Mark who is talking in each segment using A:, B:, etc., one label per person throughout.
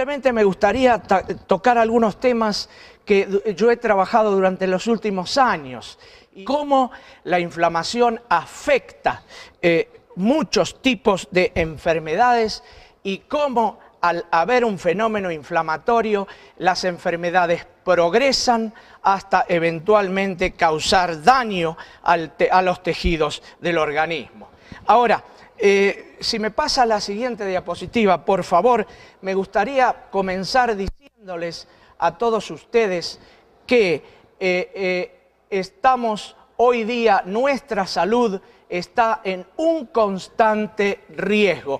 A: Simplemente me gustaría tocar algunos temas que yo he trabajado durante los últimos años y cómo la inflamación afecta muchos tipos de enfermedades y cómo al haber un fenómeno inflamatorio las enfermedades progresan hasta eventualmente causar daño a los tejidos del organismo. Ahora, si me pasa la siguiente diapositiva, por favor, me gustaría comenzar diciéndoles a todos ustedes que estamos hoy día, nuestra salud está en un constante riesgo.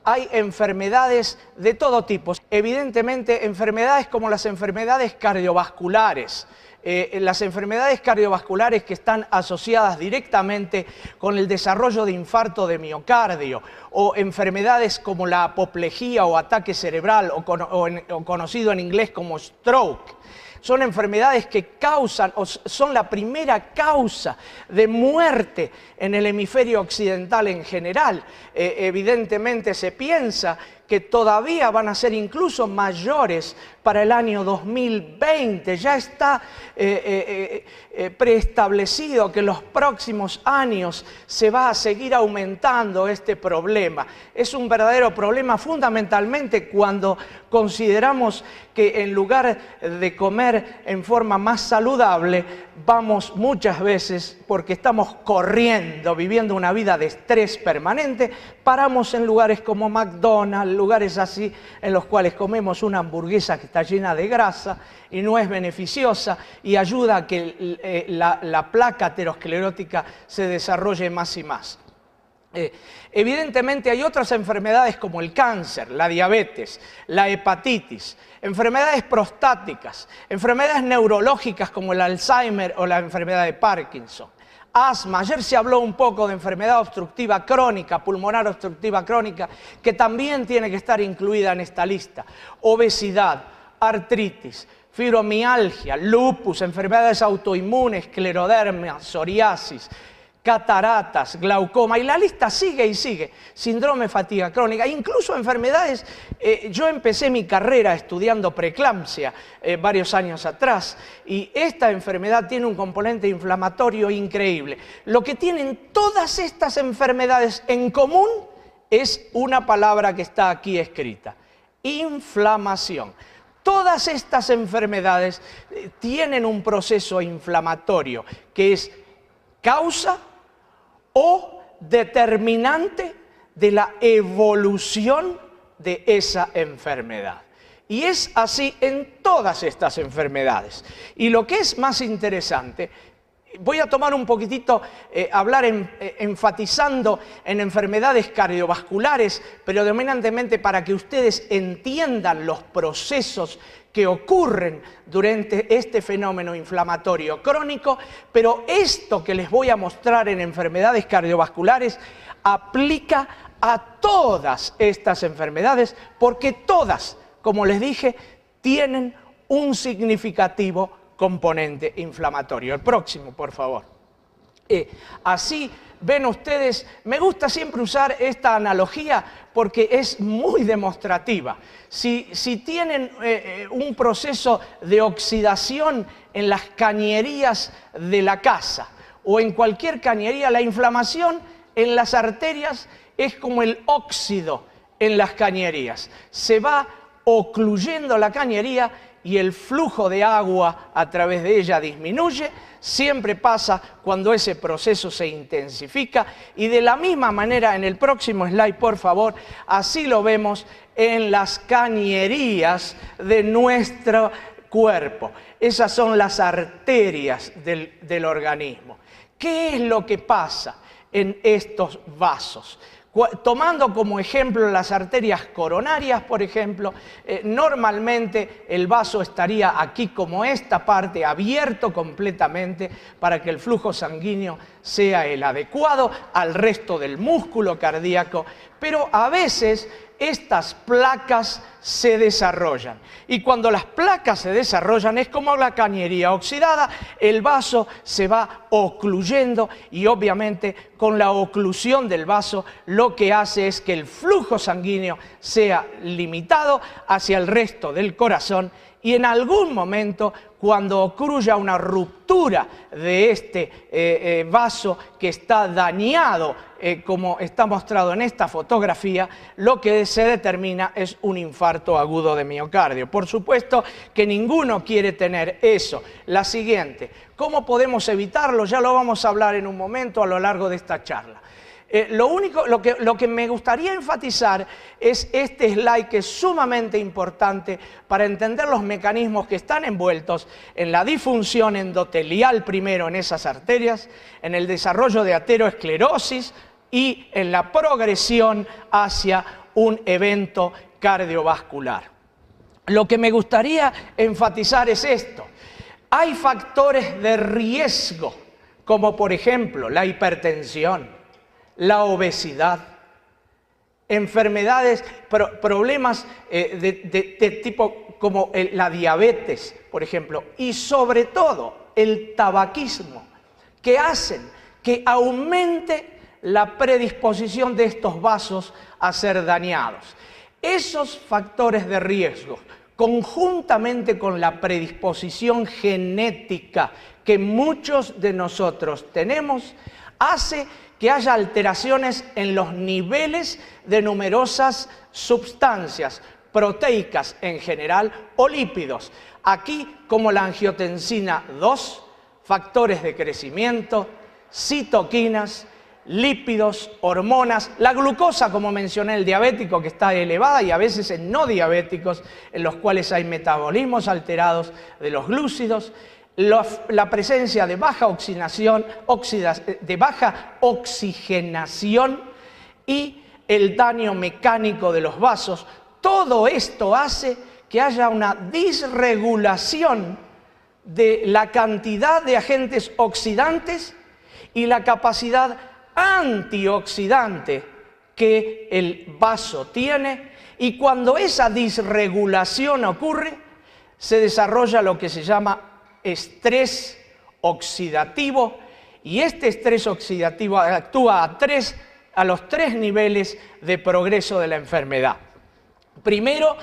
A: Hay enfermedades de todo tipo, evidentemente enfermedades como las enfermedades cardiovasculares. Las enfermedades cardiovasculares que están asociadas directamente con el desarrollo de infarto de miocardio o enfermedades como la apoplejía o ataque cerebral o conocido en inglés como stroke. Son enfermedades que causan o son la primera causa de muerte en el hemisferio occidental en general. Evidentemente se piensa que todavía van a ser incluso mayores para el año 2020. Ya está preestablecido que en los próximos años se va a seguir aumentando este problema. Es un verdadero problema fundamentalmente cuando consideramos que en lugar de comer en forma más saludable, vamos muchas veces, porque estamos corriendo, viviendo una vida de estrés permanente, paramos en lugares como McDonald's, lugares así en los cuales comemos una hamburguesa que está llena de grasa y no es beneficiosa y ayuda a que la placa aterosclerótica se desarrolle más y más. Evidentemente hay otras enfermedades como el cáncer, la diabetes, la hepatitis, enfermedades prostáticas, enfermedades neurológicas como el Alzheimer o la enfermedad de Parkinson, asma. Ayer se habló un poco de enfermedad obstructiva crónica, pulmonar obstructiva crónica, que también tiene que estar incluida en esta lista, obesidad, artritis, fibromialgia, lupus, enfermedades autoinmunes, esclerodermia, psoriasis, cataratas, glaucoma, y la lista sigue y sigue, síndrome de fatiga crónica, incluso enfermedades. Yo empecé mi carrera estudiando preeclampsia varios años atrás, y esta enfermedad tiene un componente inflamatorio increíble. Lo que tienen todas estas enfermedades en común es una palabra que está aquí escrita: inflamación. Todas estas enfermedades tienen un proceso inflamatorio que es causa o determinante de la evolución de esa enfermedad. Y es así en todas estas enfermedades. Y lo que es más interesante, voy a tomar un poquitito, hablar enfatizando en enfermedades cardiovasculares, pero dominantemente para que ustedes entiendan los procesos que ocurren durante este fenómeno inflamatorio crónico, pero esto que les voy a mostrar en enfermedades cardiovasculares aplica a todas estas enfermedades, porque todas, como les dije, tienen un significativo componente inflamatorio. El próximo, por favor. Así ven ustedes, me gusta siempre usar esta analogía porque es muy demostrativa. Si tienen un proceso de oxidación en las cañerías de la casa o en cualquier cañería, la inflamación en las arterias es como el óxido en las cañerías. Se va ocluyendo la cañería y el flujo de agua a través de ella disminuye. Siempre pasa cuando ese proceso se intensifica, y de la misma manera, en el próximo slide, por favor, así lo vemos en las cañerías de nuestro cuerpo. Esas son las arterias del organismo. ¿Qué es lo que pasa en estos vasos? Tomando como ejemplo las arterias coronarias, por ejemplo, normalmente el vaso estaría aquí como esta parte, abierto completamente para que el flujo sanguíneo sea el adecuado al resto del músculo cardíaco, pero a veces estas placas se desarrollan. Y cuando las placas se desarrollan es como la cañería oxidada, el vaso se va ocluyendo y obviamente con la oclusión del vaso lo que hace es que el flujo sanguíneo sea limitado hacia el resto del corazón y en algún momento, cuando ocurra una ruptura de este vaso que está dañado, como está mostrado en esta fotografía, lo que se determina es un infarto agudo de miocardio. Por supuesto que ninguno quiere tener eso. La siguiente, ¿cómo podemos evitarlo? Ya lo vamos a hablar en un momento a lo largo de esta charla. Lo que me gustaría enfatizar es este slide que es sumamente importante para entender los mecanismos que están envueltos en la disfunción endotelial primero en esas arterias, en el desarrollo de ateroesclerosis y en la progresión hacia un evento cardiovascular. Lo que me gustaría enfatizar es esto. Hay factores de riesgo, como por ejemplo la hipertensión, la obesidad, enfermedades, problemas de tipo como la diabetes, por ejemplo, y sobre todo el tabaquismo, que hacen que aumente la predisposición de estos vasos a ser dañados. Esos factores de riesgo, conjuntamente con la predisposición genética que muchos de nosotros tenemos, hace que haya alteraciones en los niveles de numerosas sustancias proteicas en general o lípidos. Aquí como la angiotensina 2, factores de crecimiento, citoquinas, lípidos, hormonas, la glucosa, como mencioné, el diabético que está elevada y a veces en no diabéticos en los cuales hay metabolismos alterados de los glúcidos, la presencia de baja oxigenación y el daño mecánico de los vasos. Todo esto hace que haya una disregulación de la cantidad de agentes oxidantes y la capacidad antioxidante que el vaso tiene, y cuando esa disregulación ocurre, se desarrolla lo que se llama estrés oxidativo, y este estrés oxidativo actúa a los tres niveles de progreso de la enfermedad. Primero,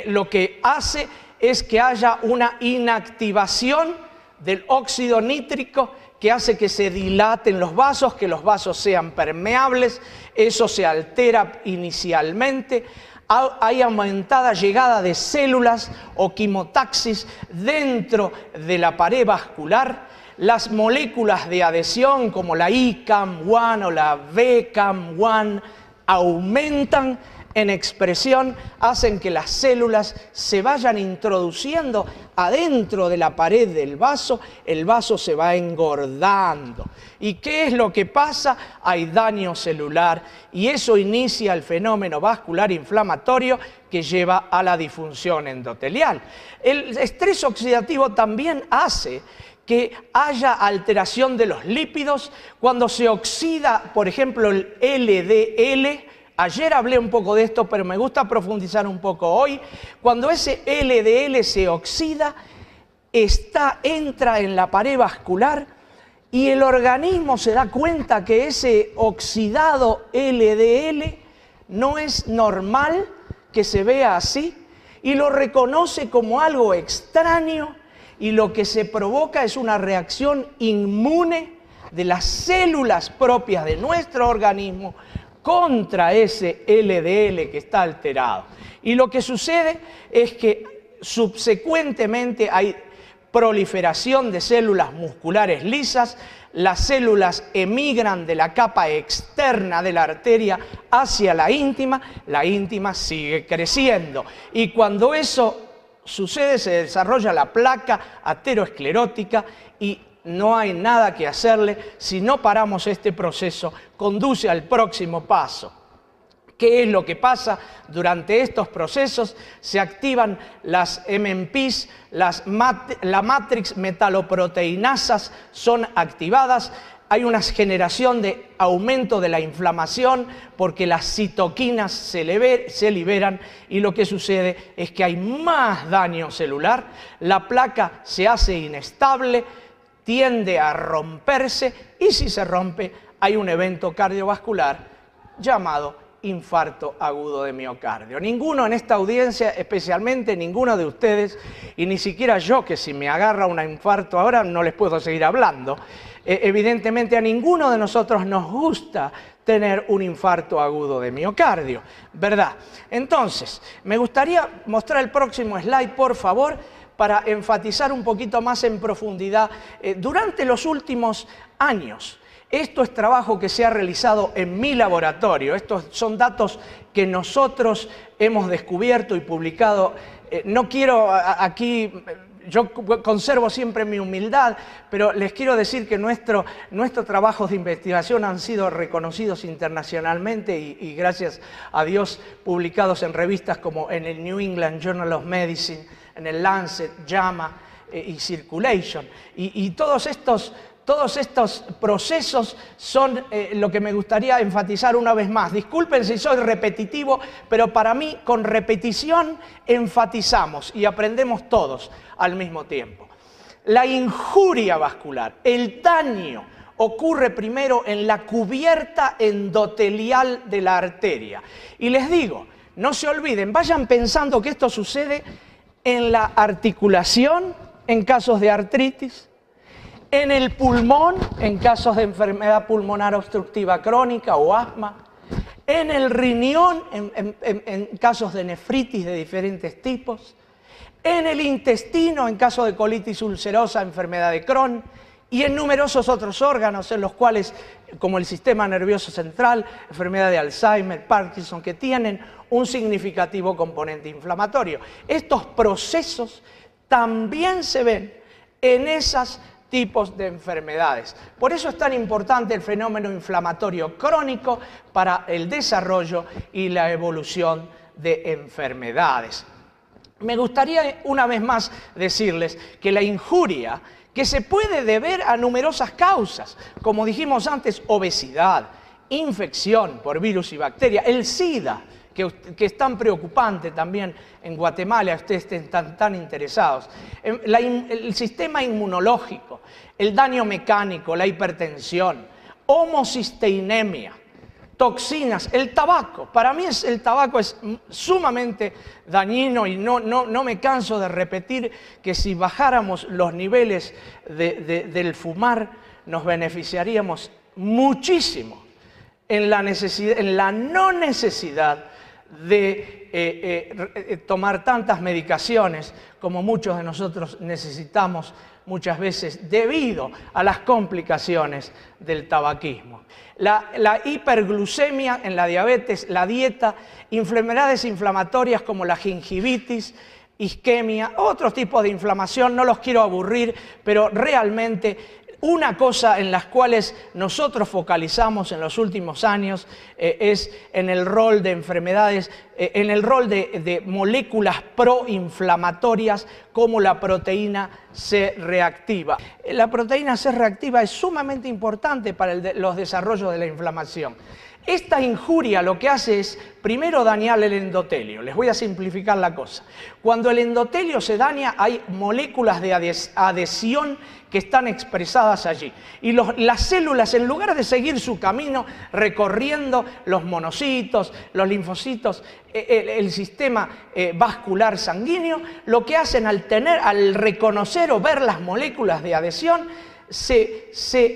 A: lo que hace es que haya una inactivación del óxido nítrico que hace que se dilaten los vasos, que los vasos sean permeables. Eso se altera inicialmente. Hay aumentada llegada de células o quimotaxis dentro de la pared vascular. Las moléculas de adhesión como la ICAM1 o la VCAM1 aumentan en expresión, hacen que las células se vayan introduciendo adentro de la pared del vaso, el vaso se va engordando. ¿Y qué es lo que pasa? Hay daño celular y eso inicia el fenómeno vascular inflamatorio que lleva a la disfunción endotelial. El estrés oxidativo también hace que haya alteración de los lípidos cuando se oxida, por ejemplo, el LDL. Ayer hablé un poco de esto, pero me gusta profundizar un poco hoy. Cuando ese LDL se oxida, entra en la pared vascular y el organismo se da cuenta que ese oxidado LDL no es normal que se vea así y lo reconoce como algo extraño, y lo que se provoca es una reacción inmune de las células propias de nuestro organismo contra ese LDL que está alterado. Y lo que sucede es que subsecuentemente hay proliferación de células musculares lisas, las células emigran de la capa externa de la arteria hacia la íntima sigue creciendo. Y cuando eso sucede, se desarrolla la placa ateroesclerótica y no hay nada que hacerle. Si no paramos este proceso, conduce al próximo paso. ¿Qué es lo que pasa durante estos procesos? Se activan las MMPs, la matrix metaloproteinasas son activadas. hay una generación de aumento de la inflamación porque las citoquinas se liberan y lo que sucede es que hay más daño celular, la placa se hace inestable, tiende a romperse y si se rompe hay un evento cardiovascular llamado infarto agudo de miocardio. Ninguno en esta audiencia, especialmente ninguno de ustedes, y ni siquiera yo, que si me agarra un infarto ahora no les puedo seguir hablando, evidentemente a ninguno de nosotros nos gusta tener un infarto agudo de miocardio, ¿verdad? Entonces, me gustaría mostrar el próximo slide, por favor, para enfatizar un poquito más en profundidad. Durante los últimos años, esto es trabajo que se ha realizado en mi laboratorio. Estos son datos que nosotros hemos descubierto y publicado. No quiero aquí, yo conservo siempre mi humildad, pero les quiero decir que nuestros trabajos de investigación han sido reconocidos internacionalmente y gracias a Dios publicados en revistas como en el New England Journal of Medicine, en el Lancet, JAMA y Circulation. Y todos estos procesos son lo que me gustaría enfatizar una vez más. Disculpen si soy repetitivo, pero para mí con repetición enfatizamos y aprendemos todos al mismo tiempo. La injuria vascular, el daño, ocurre primero en la cubierta endotelial de la arteria. Y les digo, no se olviden, vayan pensando que esto sucede en la articulación, en casos de artritis, en el pulmón, en casos de enfermedad pulmonar obstructiva crónica o asma, en el riñón, en casos de nefritis de diferentes tipos, en el intestino, en caso de colitis ulcerosa, enfermedad de Crohn, y en numerosos otros órganos en los cuales, como el sistema nervioso central, enfermedad de Alzheimer, Parkinson, que tienen un significativo componente inflamatorio. Estos procesos también se ven en esos tipos de enfermedades. Por eso es tan importante el fenómeno inflamatorio crónico para el desarrollo y la evolución de enfermedades. Me gustaría una vez más decirles que la injuria, que se puede deber a numerosas causas, como dijimos antes, obesidad, infección por virus y bacterias, el SIDA, que es tan preocupante también en Guatemala, ustedes están tan interesados, el sistema inmunológico, el daño mecánico, la hipertensión, homocisteinemia, toxinas, el tabaco. Para mí el tabaco es sumamente dañino y no me canso de repetir que si bajáramos los niveles del fumar nos beneficiaríamos muchísimo en la no necesidad de tomar tantas medicaciones como muchos de nosotros necesitamos muchas veces debido a las complicaciones del tabaquismo. La hiperglucemia en la diabetes, la dieta, enfermedades inflamatorias como la gingivitis, isquemia, otros tipos de inflamación, no los quiero aburrir, pero realmente una cosa en las cuales nosotros focalizamos en los últimos años es en el rol de enfermedades, en el rol de moléculas proinflamatorias como la proteína C reactiva. La proteína C reactiva es sumamente importante para los desarrollos de la inflamación. Esta injuria lo que hace es, primero, dañar el endotelio. Les voy a simplificar la cosa. Cuando el endotelio se daña, hay moléculas de adhesión que están expresadas allí. Y las células, en lugar de seguir su camino recorriendo los monocitos, los linfocitos, el sistema vascular sanguíneo, lo que hacen al reconocer o ver las moléculas de adhesión, se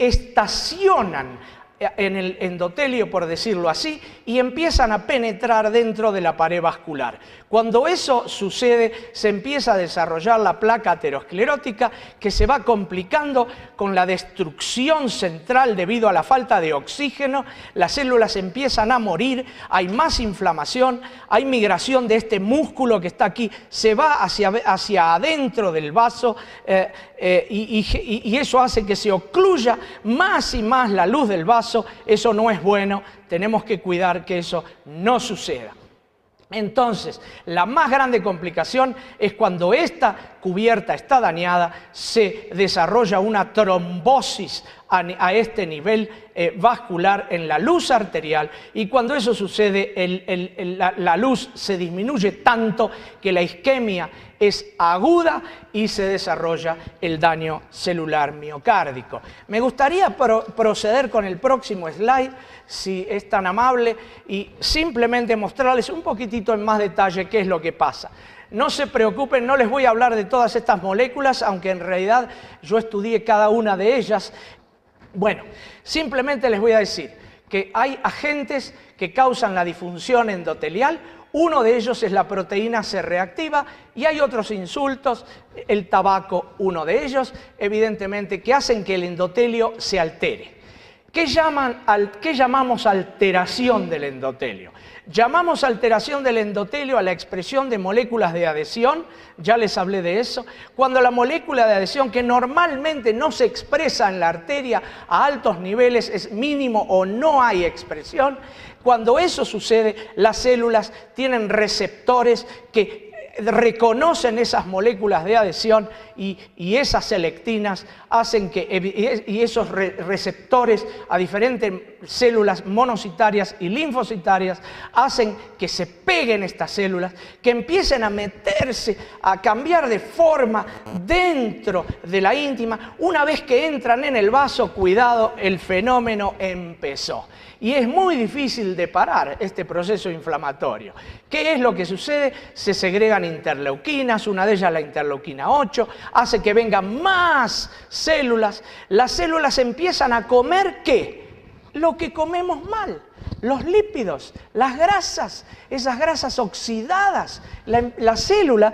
A: estacionan en el endotelio, por decirlo así, y empiezan a penetrar dentro de la pared vascular. Cuando eso sucede, se empieza a desarrollar la placa aterosclerótica que se va complicando con la destrucción central debido a la falta de oxígeno, las células empiezan a morir, hay más inflamación, hay migración de este músculo que está aquí, se va hacia adentro del vaso y eso hace que se ocluya más y más la luz del vaso. Eso no es bueno, tenemos que cuidar que eso no suceda. Entonces, la más grande complicación es cuando esta cubierta está dañada, se desarrolla una trombosis a este nivel vascular en la luz arterial, y cuando eso sucede la luz se disminuye tanto que la isquemia es aguda y se desarrolla el daño celular miocárdico. Me gustaría proceder con el próximo slide, si es tan amable, y simplemente mostrarles un poquitito en más detalle qué es lo que pasa. No se preocupen, no les voy a hablar de todas estas moléculas, aunque en realidad yo estudié cada una de ellas. Bueno, simplemente les voy a decir que hay agentes que causan la disfunción endotelial. Uno de ellos es la proteína C reactiva y hay otros insultos, el tabaco, uno de ellos, evidentemente, que hacen que el endotelio se altere. ¿Qué llamamos alteración del endotelio? Llamamos alteración del endotelio a la expresión de moléculas de adhesión, ya les hablé de eso, cuando la molécula de adhesión, que normalmente no se expresa en la arteria a altos niveles, es mínimo o no hay expresión. Cuando eso sucede, las células tienen receptores que reconocen esas moléculas de adhesión y esas selectinas hacen que, y esos receptores a diferentes células monocitarias y linfocitarias hacen que se peguen estas células, que empiecen a meterse, a cambiar de forma dentro de la íntima. Una vez que entran en el vaso, cuidado, el fenómeno empezó. Y es muy difícil de parar este proceso inflamatorio. ¿Qué es lo que sucede? Se segregan interleuquinas, una de ellas la interleuquina 8, hace que vengan más células. Las células empiezan a comer ¿qué? Lo que comemos mal, los lípidos, las grasas, esas grasas oxidadas. La célula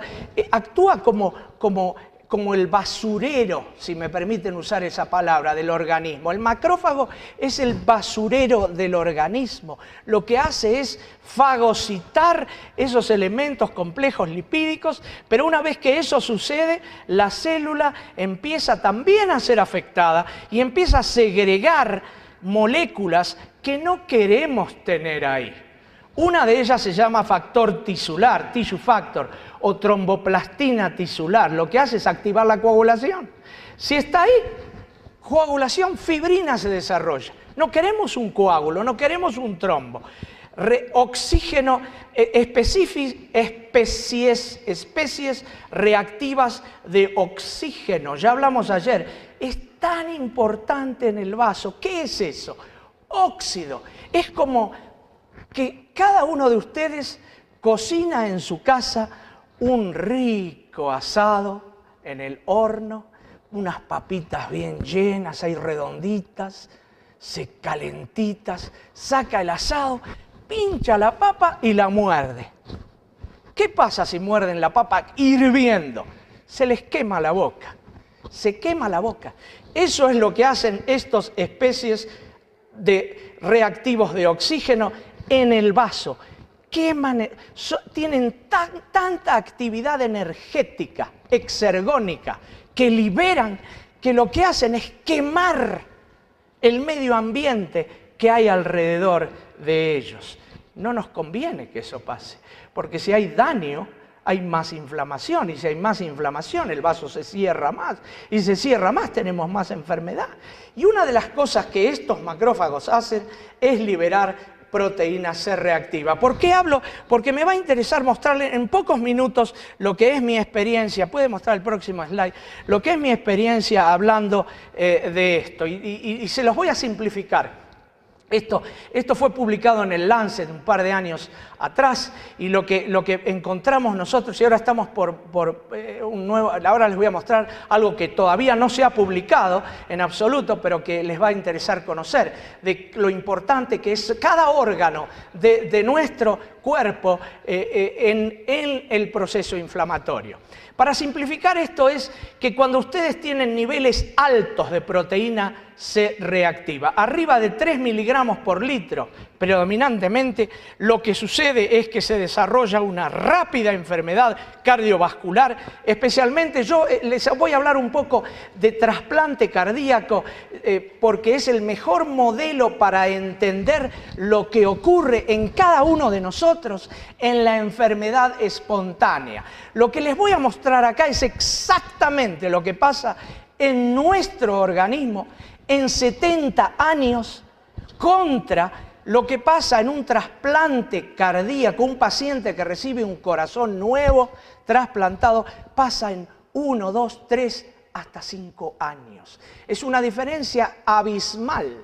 A: actúa como el basurero, si me permiten usar esa palabra, del organismo. El macrófago es el basurero del organismo. Lo que hace es fagocitar esos elementos complejos lipídicos, pero una vez que eso sucede, la célula empieza también a ser afectada y empieza a segregar moléculas que no queremos tener ahí. Una de ellas se llama factor tisular, tissue factor, o tromboplastina tisular. Lo que hace es activar la coagulación. Si está ahí, coagulación, fibrina se desarrolla. No queremos un coágulo, no queremos un trombo. Oxígeno, especies reactivas de oxígeno. Ya hablamos ayer. Es tan importante en el vaso. ¿Qué es eso? Óxido. Es como que cada uno de ustedes cocina en su casa un rico asado en el horno, unas papitas bien llenas, ahí redonditas, calentitas, saca el asado, pincha la papa y la muerde. ¿Qué pasa si muerden la papa hirviendo? Se les quema la boca, se quema la boca. Eso es lo que hacen estas especies de reactivos de oxígeno en el vaso. Tienen tanta actividad energética, exergónica, que liberan, que lo que hacen es quemar el medio ambiente que hay alrededor de ellos. No nos conviene que eso pase, porque si hay daño, hay más inflamación, y si hay más inflamación, el vaso se cierra más, y si se cierra más, tenemos más enfermedad. Y una de las cosas que estos macrófagos hacen es liberar proteína C reactiva. ¿Por qué hablo? Porque me va a interesar mostrarle en pocos minutos lo que es mi experiencia. Puede mostrar el próximo slide. Lo que es mi experiencia hablando de esto. Y se los voy a simplificar. Esto fue publicado en el Lancet un par de años atrás, y lo que encontramos nosotros, y ahora estamos ahora les voy a mostrar algo que todavía no se ha publicado en absoluto, pero que les va a interesar conocer, de lo importante que es cada órgano de nuestro cuerpo en el proceso inflamatorio. Para simplificar esto es que cuando ustedes tienen niveles altos de proteína C reactiva, arriba de 3 miligramos por litro, predominantemente, lo que sucede es que se desarrolla una rápida enfermedad cardiovascular. Especialmente yo les voy a hablar un poco de trasplante cardíaco, porque es el mejor modelo para entender lo que ocurre en cada uno de nosotros en la enfermedad espontánea. Lo que les voy a mostrar acá es exactamente lo que pasa en nuestro organismo en 70 años contra lo que pasa en un trasplante cardíaco. Un paciente que recibe un corazón nuevo, trasplantado, pasa en 1, 2, 3, hasta 5 años. Es una diferencia abismal.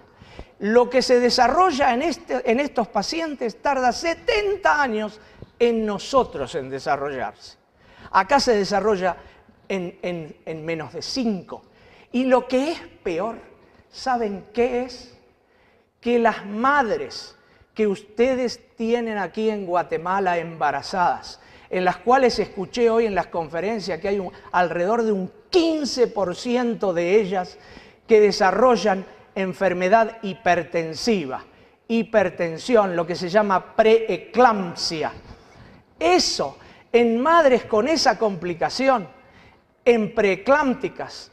A: Lo que se desarrolla en estos pacientes tarda 70 años en nosotros en desarrollarse. Acá se desarrolla en menos de 5. Y lo que es peor, ¿saben qué es? Que las madres que ustedes tienen aquí en Guatemala embarazadas, en las cuales escuché hoy en las conferencias que hay alrededor de un 15% de ellas que desarrollan enfermedad hipertensiva, hipertensión, lo que se llama preeclampsia. Eso, en madres con esa complicación, en preeclámpticas,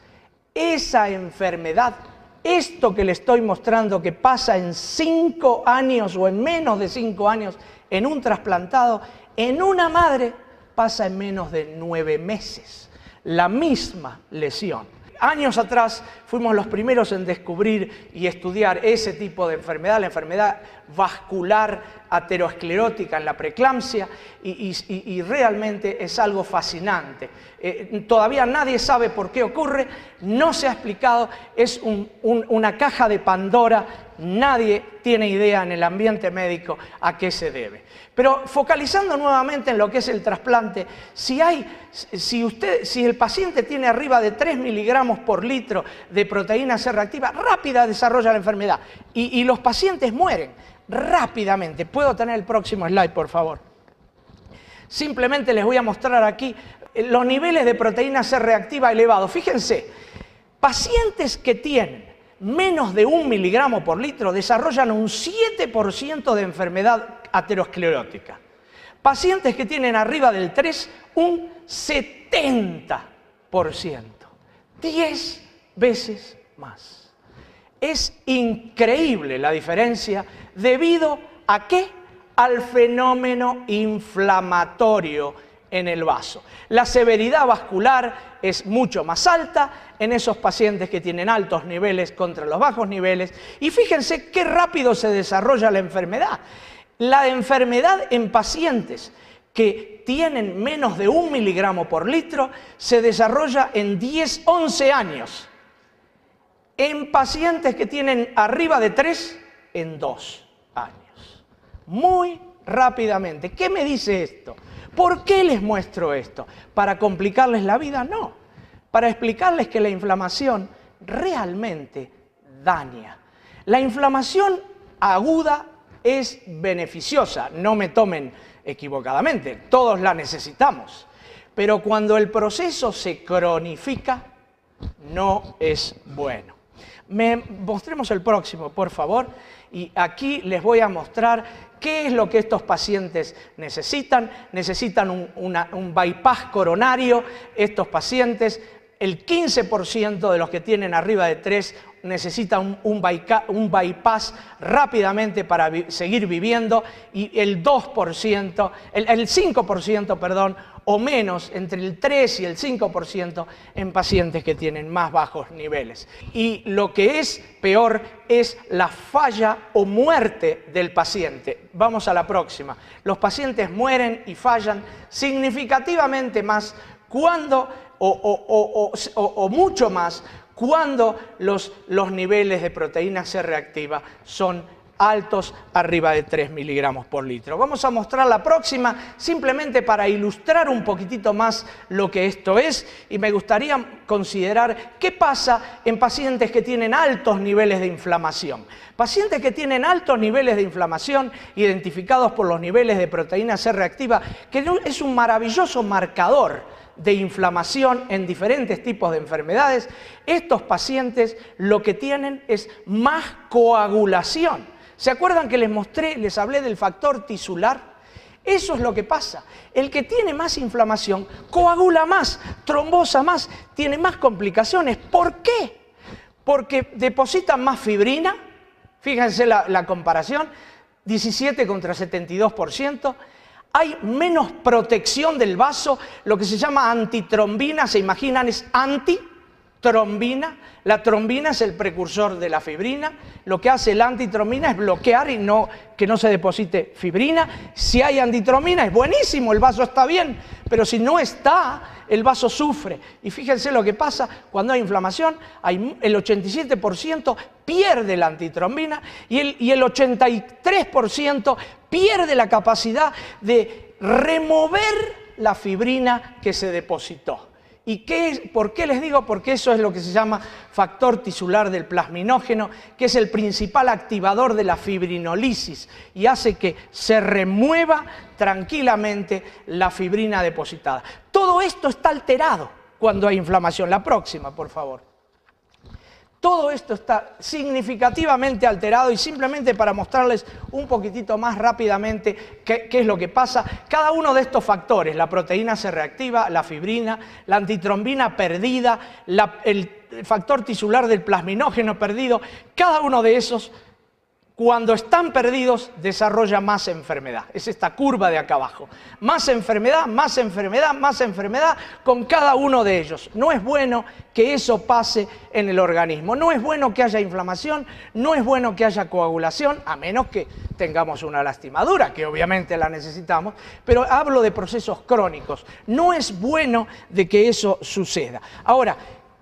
A: esa enfermedad, esto que le estoy mostrando que pasa en 5 años o en menos de 5 años en un trasplantado, en una madre pasa en menos de 9 meses. La misma lesión. Años atrás fuimos los primeros en descubrir y estudiar ese tipo de enfermedad, la enfermedad vascular aterosclerótica en la preeclampsia, y realmente es algo fascinante. Todavía nadie sabe por qué ocurre, no se ha explicado, es una caja de Pandora, nadie tiene idea en el ambiente médico a qué se debe. Pero focalizando nuevamente en lo que es el trasplante, si el paciente tiene arriba de 3 miligramos por litro de proteína C reactiva, rápida desarrolla la enfermedad y los pacientes mueren rápidamente. ¿Puedo tener el próximo slide, por favor? Simplemente les voy a mostrar aquí los niveles de proteína C reactiva elevados. Fíjense, pacientes que tienen menos de 1 miligramo por litro desarrollan un 7% de enfermedad aterosclerótica. Pacientes que tienen arriba del 3, un 70%. 10 veces más. Es increíble la diferencia debido a ¿qué? Al fenómeno inflamatorio en el vaso. La severidad vascular es mucho más alta en esos pacientes que tienen altos niveles contra los bajos niveles. Y fíjense qué rápido se desarrolla la enfermedad. La enfermedad en pacientes que tienen menos de 1 miligramo por litro se desarrolla en 10, 11 años. En pacientes que tienen arriba de 3, en 2 años. Muy rápidamente. ¿Qué me dice esto? ¿Por qué les muestro esto? ¿Para complicarles la vida? No. Para explicarles que la inflamación realmente daña. La inflamación aguda es beneficiosa, no me tomen equivocadamente, todos la necesitamos. Pero cuando el proceso se cronifica, no es bueno. Mostremos el próximo, por favor. Y aquí les voy a mostrar qué es lo que estos pacientes necesitan. Necesitan un bypass coronario. Estos pacientes, el 15% de los que tienen arriba de 3 necesitan un bypass rápidamente para seguir viviendo, y el 2%, el 5%, perdón, o menos, entre el 3 y el 5% en pacientes que tienen más bajos niveles. Y lo que es peor es la falla o muerte del paciente. Vamos a la próxima. Los pacientes mueren y fallan significativamente más cuando, o mucho más, cuando los niveles de proteína C reactiva son altos, arriba de 3 miligramos por litro. Vamos a mostrar la próxima simplemente para ilustrar un poquitito más lo que esto es, y me gustaría considerar qué pasa en pacientes que tienen altos niveles de inflamación. Pacientes que tienen altos niveles de inflamación identificados por los niveles de proteína C reactiva, que es un maravilloso marcador de inflamación en diferentes tipos de enfermedades. Estos pacientes lo que tienen es más coagulación. ¿Se acuerdan que les hablé del factor tisular? Eso es lo que pasa. El que tiene más inflamación coagula más, trombosa más, tiene más complicaciones. ¿Por qué? Porque depositan más fibrina. Fíjense la comparación, 17 contra 72%. Hay menos protección del vaso, lo que se llama antitrombina, ¿se imaginan? Es anti, trombina. La trombina es el precursor de la fibrina. Lo que hace la antitrombina es bloquear y que no se deposite fibrina. Si hay antitrombina es buenísimo, el vaso está bien, pero si no está, el vaso sufre. Y fíjense lo que pasa cuando hay inflamación, el 87% pierde la antitrombina y el 83% pierde la capacidad de remover la fibrina que se depositó. ¿Y por qué les digo? Porque eso es lo que se llama factor tisular del plasminógeno, que es el principal activador de la fibrinolisis y hace que se remueva tranquilamente la fibrina depositada. Todo esto está alterado cuando hay inflamación. La próxima, por favor. Todo esto está significativamente alterado y simplemente para mostrarles un poquitito más rápidamente qué es lo que pasa, cada uno de estos factores, la proteína C reactiva, la fibrina, la antitrombina perdida, el factor tisular del plasminógeno perdido, cada uno de esos, cuando están perdidos, desarrolla más enfermedad. Es esta curva de acá abajo. Más enfermedad, más enfermedad, más enfermedad con cada uno de ellos. No es bueno que eso pase en el organismo. No es bueno que haya inflamación, no es bueno que haya coagulación, a menos que tengamos una lastimadura, que obviamente la necesitamos, pero hablo de procesos crónicos. No es bueno de que eso suceda. Ahora,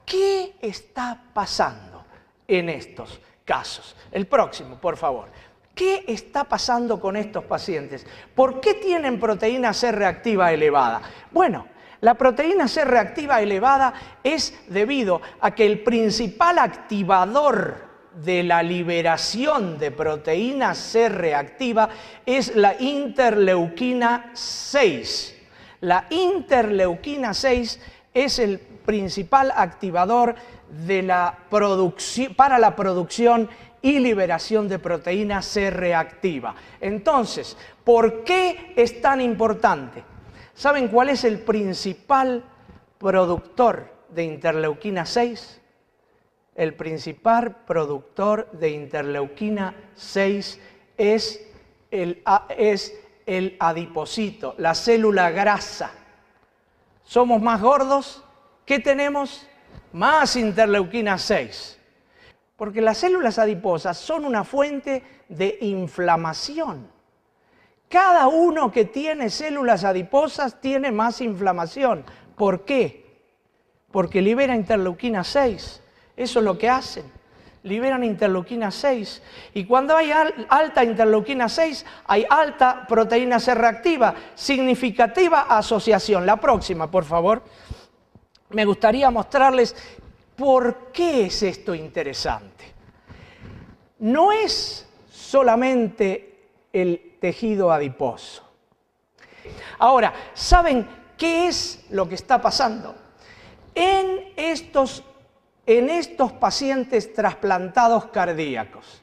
A: ¿qué está pasando en estos casos? El próximo, por favor. ¿Qué está pasando con estos pacientes? ¿Por qué tienen proteína C reactiva elevada? Bueno, la proteína C reactiva elevada es debido a que el principal activador de la liberación de proteína C reactiva es la interleuquina 6. La interleuquina 6 es el principal activador de para la producción y liberación de proteína C reactiva. Entonces, ¿por qué es tan importante? ¿Saben cuál es el principal productor de interleuquina 6? El principal productor de interleuquina 6 es el adipocito, la célula grasa. ¿Somos más gordos? ¿Qué tenemos? Más interleuquina 6. Porque las células adiposas son una fuente de inflamación. Cada uno que tiene células adiposas tiene más inflamación. ¿Por qué? Porque libera interleuquina 6. Eso es lo que hacen. Liberan interleuquina 6. Y cuando hay alta interleuquina 6, hay alta proteína C reactiva. Significativa asociación. La próxima, por favor. Me gustaría mostrarles por qué es esto interesante. No es solamente el tejido adiposo. Ahora, ¿saben qué es lo que está pasando? En estos pacientes trasplantados cardíacos.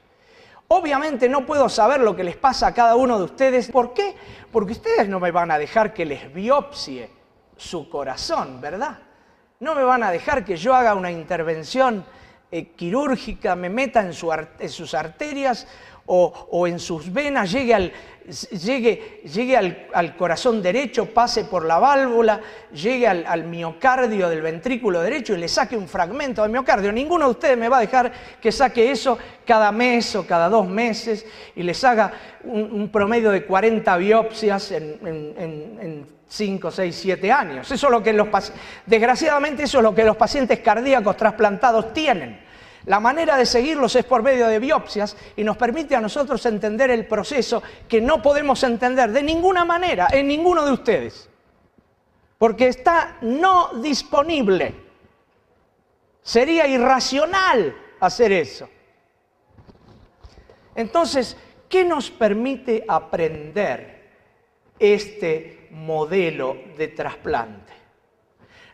A: Obviamente no puedo saber lo que les pasa a cada uno de ustedes. ¿Por qué? Porque ustedes no me van a dejar que les biopsie su corazón, ¿verdad? No me van a dejar que yo haga una intervención quirúrgica, me meta en sus arterias o en sus venas, llegue al corazón derecho, pase por la válvula, llegue al miocardio del ventrículo derecho y le saque un fragmento del miocardio. Ninguno de ustedes me va a dejar que saque eso cada mes o cada 2 meses y les haga un promedio de 40 biopsias en 5, 6, 7 años. Eso es lo que desgraciadamente eso es lo que los pacientes cardíacos trasplantados tienen. La manera de seguirlos es por medio de biopsias y nos permite a nosotros entender el proceso que no podemos entender de ninguna manera en ninguno de ustedes. Porque está no disponible. Sería irracional hacer eso. Entonces, ¿qué nos permite aprender este modelo de trasplante?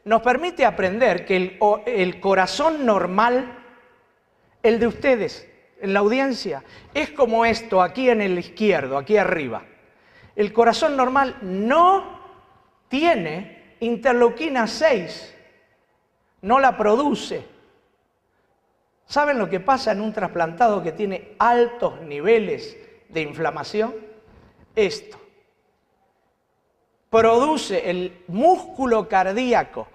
A: Nos permite aprender que el corazón normal, el de ustedes, en la audiencia, es como esto, aquí en el izquierdo, aquí arriba. El corazón normal no tiene interleuquina 6, no la produce. ¿Saben lo que pasa en un trasplantado que tiene altos niveles de inflamación? Esto. Produce el músculo cardíaco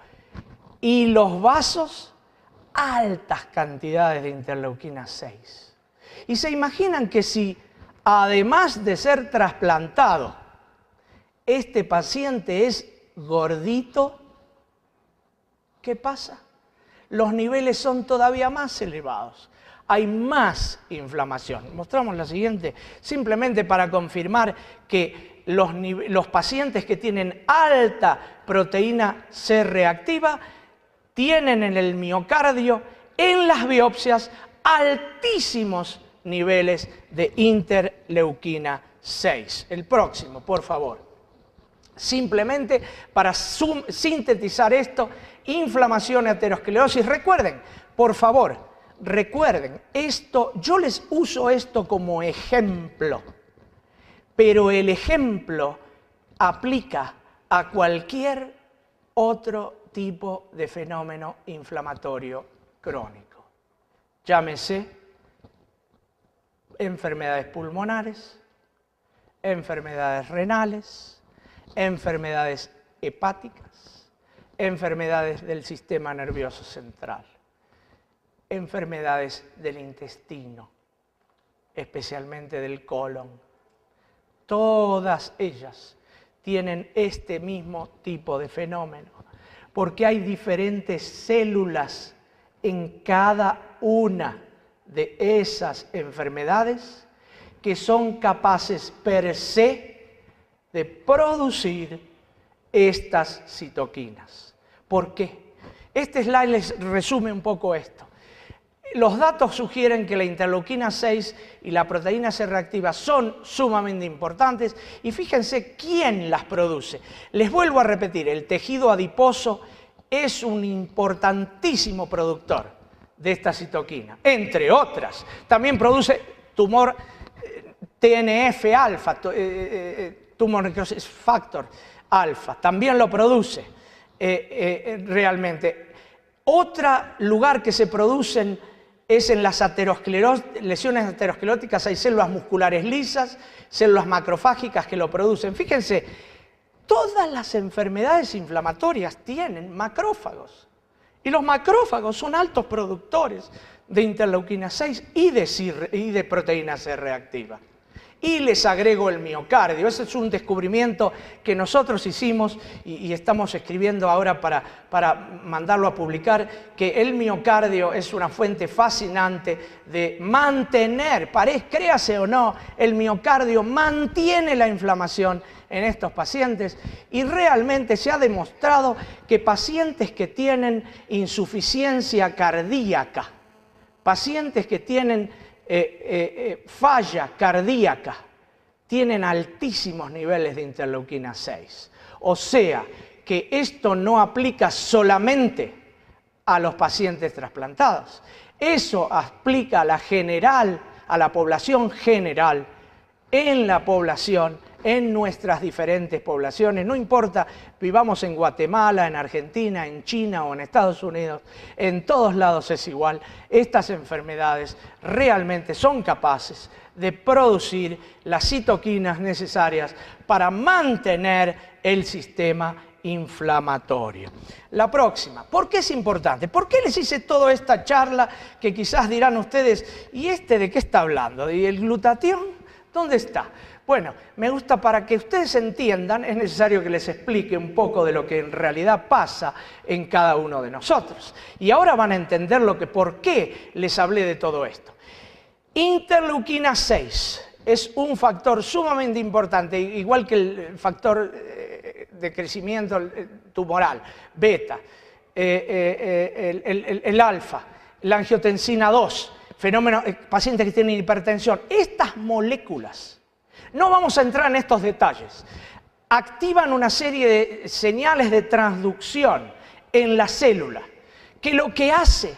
A: y los vasos altas cantidades de interleuquina 6. Y se imaginan que si, además de ser trasplantado, este paciente es gordito, ¿qué pasa? Los niveles son todavía más elevados. Hay más inflamación. Mostramos la siguiente, simplemente para confirmar que los pacientes que tienen alta proteína C reactiva tienen en el miocardio, en las biopsias, altísimos niveles de interleuquina 6. El próximo, por favor. Simplemente para sintetizar esto, inflamación y aterosclerosis. Recuerden, por favor, recuerden, esto, yo les uso esto como ejemplo, pero el ejemplo aplica a cualquier otro tipo de fenómeno inflamatorio crónico. Llámese enfermedades pulmonares, enfermedades renales, enfermedades hepáticas, enfermedades del sistema nervioso central, enfermedades del intestino, especialmente del colon. Todas ellas tienen este mismo tipo de fenómeno, porque hay diferentes células en cada una de esas enfermedades que son capaces per se de producir estas citoquinas. ¿Por qué? Este slide les resume un poco esto. Los datos sugieren que la interleuquina 6 y la proteína C reactiva son sumamente importantes y fíjense quién las produce. Les vuelvo a repetir, el tejido adiposo es un importantísimo productor de esta citoquina, entre otras. También produce tumor TNF-alfa, tumor necrosis factor alfa, también lo produce realmente. Otro lugar que se producen es en las lesiones ateroscleróticas. Hay células musculares lisas, células macrofágicas que lo producen. Fíjense, todas las enfermedades inflamatorias tienen macrófagos. Y los macrófagos son altos productores de interleuquina 6 y de proteína C reactiva. Y les agrego el miocardio. Ese es un descubrimiento que nosotros hicimos y estamos escribiendo ahora para mandarlo a publicar, que el miocardio es una fuente fascinante de mantener, créase o no, el miocardio mantiene la inflamación en estos pacientes y realmente se ha demostrado que pacientes que tienen insuficiencia cardíaca, pacientes que tienen falla cardíaca, tienen altísimos niveles de interleuquina 6. O sea, que esto no aplica solamente a los pacientes trasplantados. Eso aplica a la población general, en la población, en nuestras diferentes poblaciones. No importa, vivamos en Guatemala, en Argentina, en China o en Estados Unidos, en todos lados es igual. Estas enfermedades realmente son capaces de producir las citoquinas necesarias para mantener el sistema inflamatorio. La próxima, ¿por qué es importante? ¿Por qué les hice toda esta charla que quizás dirán ustedes, ¿y de qué está hablando? ¿Y el glutatión? ¿Dónde está? Bueno, me gusta, para que ustedes entiendan, es necesario que les explique un poco de lo que en realidad pasa en cada uno de nosotros. Y ahora van a entender por qué les hablé de todo esto. Interleuquina 6 es un factor sumamente importante, igual que el factor de crecimiento tumoral, beta, el alfa, la angiotensina 2, pacientes que tienen hipertensión. Estas moléculas, no vamos a entrar en estos detalles, activan una serie de señales de transducción en la célula, que lo que hace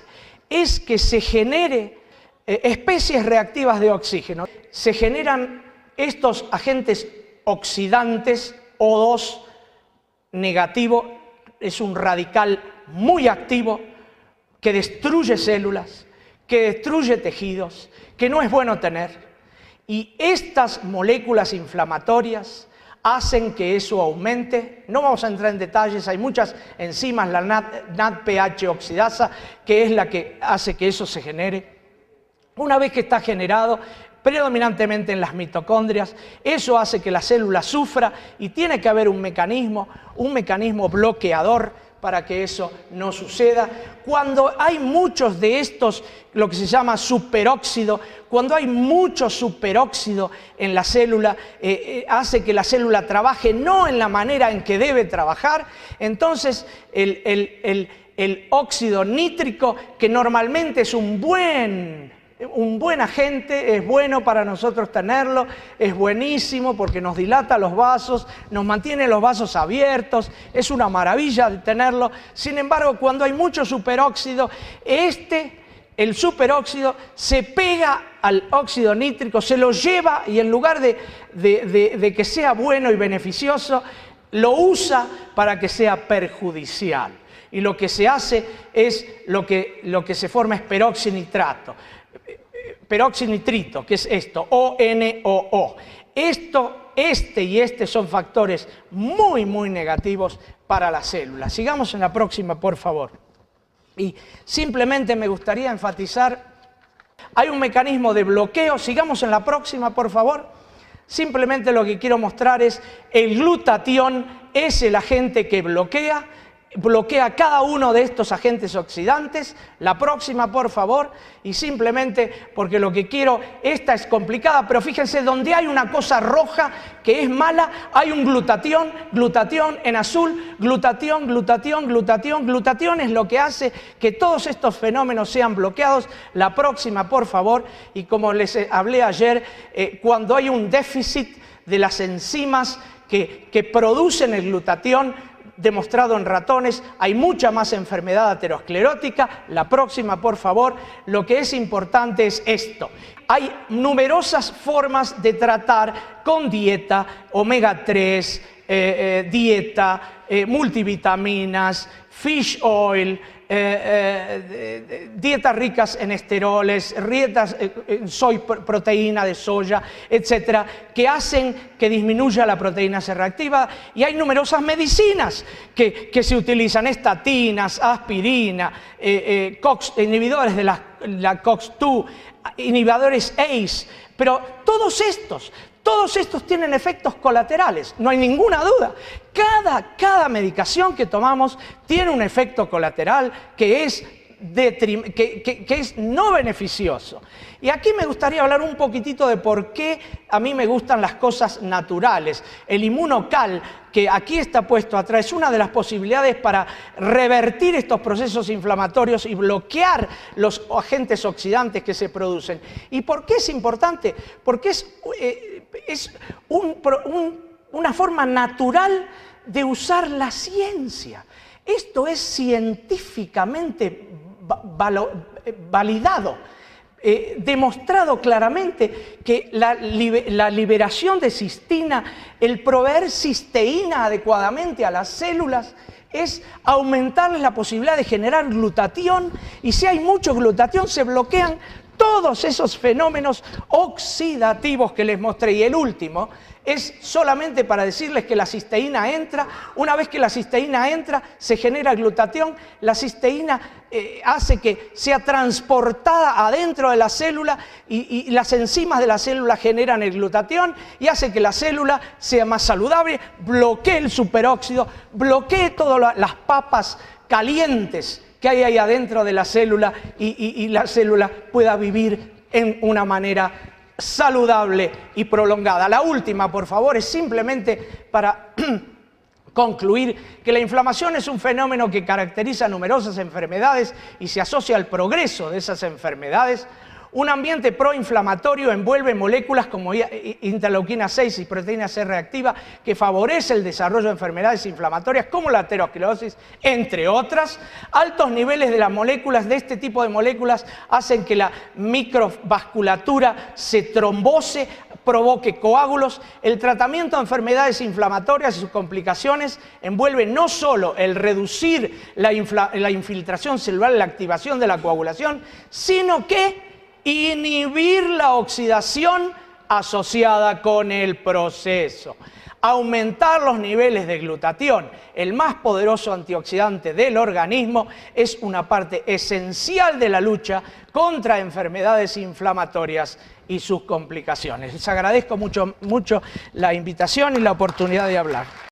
A: es que se genere especies reactivas de oxígeno. Se generan estos agentes oxidantes, O2 negativo, es un radical muy activo que destruye células, que destruye tejidos, que no es bueno tener. Y estas moléculas inflamatorias hacen que eso aumente. No vamos a entrar en detalles, hay muchas enzimas, la NADPH oxidasa, que es la que hace que eso se genere. Una vez que está generado, predominantemente en las mitocondrias, eso hace que la célula sufra y tiene que haber un mecanismo bloqueador para que eso no suceda. Cuando hay muchos de estos, lo que se llama superóxido, cuando hay mucho superóxido en la célula, hace que la célula trabaje no en la manera en que debe trabajar. Entonces el óxido nítrico, que normalmente es un buen agente, es bueno para nosotros tenerlo, es buenísimo porque nos dilata los vasos, nos mantiene los vasos abiertos, es una maravilla de tenerlo. Sin embargo, cuando hay mucho superóxido, el superóxido se pega al óxido nítrico, se lo lleva y en lugar de que sea bueno y beneficioso, lo usa para que sea perjudicial. Y lo que se hace es, lo que se forma es peroxinitrato. Peroxinitrito, que es esto, ONOO. Este son factores muy, muy negativos para la célula. Sigamos en la próxima, por favor. Y simplemente me gustaría enfatizar, hay un mecanismo de bloqueo. Sigamos en la próxima, por favor. Simplemente lo que quiero mostrar es el glutatión es el agente que bloquea cada uno de estos agentes oxidantes. La próxima, por favor. Y simplemente porque lo que quiero, esta es complicada, pero fíjense, donde hay una cosa roja que es mala, hay un glutatión en azul, glutatión es lo que hace que todos estos fenómenos sean bloqueados. La próxima, por favor. Y como les hablé ayer, cuando hay un déficit de las enzimas que producen el glutatión, demostrado en ratones, hay mucha más enfermedad aterosclerótica. La próxima, por favor. Lo que es importante es esto. Hay numerosas formas de tratar con dieta, omega 3, dieta, multivitaminas, fish oil, dietas ricas en esteroles, dietas en proteína de soya, etcétera, que hacen que disminuya la proteína C reactiva. Y hay numerosas medicinas que se utilizan, estatinas, aspirina, inhibidores de la COX-2, inhibidores ACE, pero todos estos tienen efectos colaterales, no hay ninguna duda. Cada medicación que tomamos tiene un efecto colateral que es no beneficioso. Y aquí me gustaría hablar un poquitito de por qué a mí me gustan las cosas naturales. El inmunocal, que aquí está puesto atrás, es una de las posibilidades para revertir estos procesos inflamatorios y bloquear los agentes oxidantes que se producen. ¿Y por qué es importante? Porque es una forma natural de usar la ciencia. Esto es científicamente validado, demostrado claramente que la liberación de cistina, el proveer cisteína adecuadamente a las células, es aumentarles la posibilidad de generar glutatión, y si hay mucho glutatión se bloquean todos esos fenómenos oxidativos que les mostré. Y el último es solamente para decirles que la cisteína entra. Una vez que la cisteína entra, se genera glutatión. La cisteína hace que sea transportada adentro de la célula y las enzimas de la célula generan el glutatión y hace que la célula sea más saludable, bloquee el superóxido, bloquee todas las papas calientes que hay ahí adentro de la célula y la célula pueda vivir en una manera saludable y prolongada. La última, por favor, es simplemente para concluir que la inflamación es un fenómeno que caracteriza numerosas enfermedades y se asocia al progreso de esas enfermedades. Un ambiente proinflamatorio envuelve moléculas como interleuquina 6 y proteína C reactiva que favorece el desarrollo de enfermedades inflamatorias como la aterosclerosis, entre otras. Altos niveles de las moléculas, de este tipo de moléculas, hacen que la microvasculatura se trombose, provoque coágulos. El tratamiento de enfermedades inflamatorias y sus complicaciones envuelve no solo el reducir la infiltración celular, la activación de la coagulación, sino que inhibir la oxidación asociada con el proceso. Aumentar los niveles de glutatión, el más poderoso antioxidante del organismo, es una parte esencial de la lucha contra enfermedades inflamatorias y sus complicaciones. Les agradezco mucho la invitación y la oportunidad de hablar.